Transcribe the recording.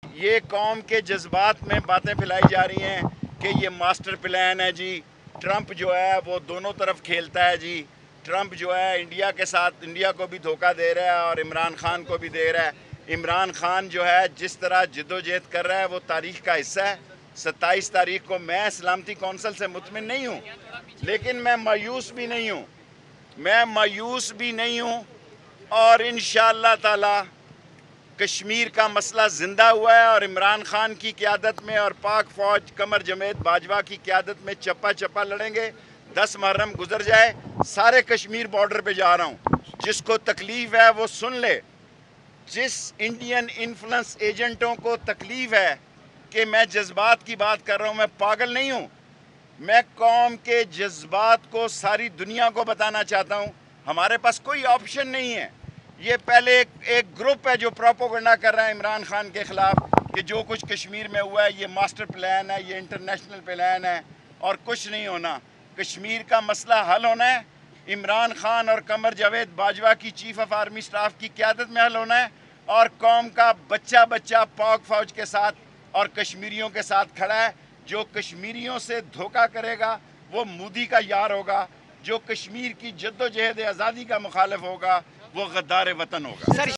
یہ قوم کے جذبات میں باتیں پھیلائی جا رہی ہیں کہ یہ ماسٹر پلان ہے جی، ٹرمپ جو ہے وہ دونوں طرف کھیلتا ہے جی، ٹرمپ جو ہے انڈیا کے ساتھ انڈیا کو بھی دھوکہ دے رہا ہے اور عمران خان کو بھی دے رہا ہے۔ عمران خان جو ہے جس طرح جد و جہد کر رہا ہے وہ تاریخ کا حصہ ہے۔ 27 تاریخ کو میں سلامتی کونسل سے مطمئن نہیں ہوں، لیکن میں مایوس بھی نہیں ہوں، اور انشاءاللہ تعالی کشمیر کا مسئلہ زندہ ہوا ہے اور عمران خان کی قیادت میں اور پاک فوج قمر جمید باجوہ کی قیادت میں چپا چپا لڑیں گے۔ 10 محرم گزر جائے، سارے کشمیر بارڈر پہ جا رہا ہوں، جس کو تکلیف ہے وہ سن لے۔ جس انڈین انفلوئنس ایجنٹوں کو تکلیف ہے کہ میں جذبات کی بات کر رہا ہوں، میں پاگل نہیں ہوں، میں قوم کے جذبات کو ساری دنیا کو بتانا چاہتا ہوں۔ ہمارے پاس کوئی آپشن نہیں ہے۔ یہ پہلے ایک گروپ ہے جو پروپیگنڈا کر رہا ہے عمران خان کے خلاف کہ جو کچھ کشمیر میں ہوا ہے یہ ماسٹر پلان ہے، یہ انٹرنیشنل پلان ہے اور کچھ نہیں ہونا۔ کشمیر کا مسئلہ حل ہونا ہے، عمران خان اور قمر جاوید باجوہ کی چیف آف آرمی سٹاف کی قیادت میں حل ہونا ہے، اور قوم کا بچہ بچہ پاک فوج کے ساتھ اور کشمیریوں کے ساتھ کھڑا ہے۔ جو کشمیریوں سے دھوکہ کرے گا وہ مودی کا یار ہوگا، جو کشمیر کی جد و جہد آزادی کا مخالف ہوگا وہ غدار وطن ہوگا۔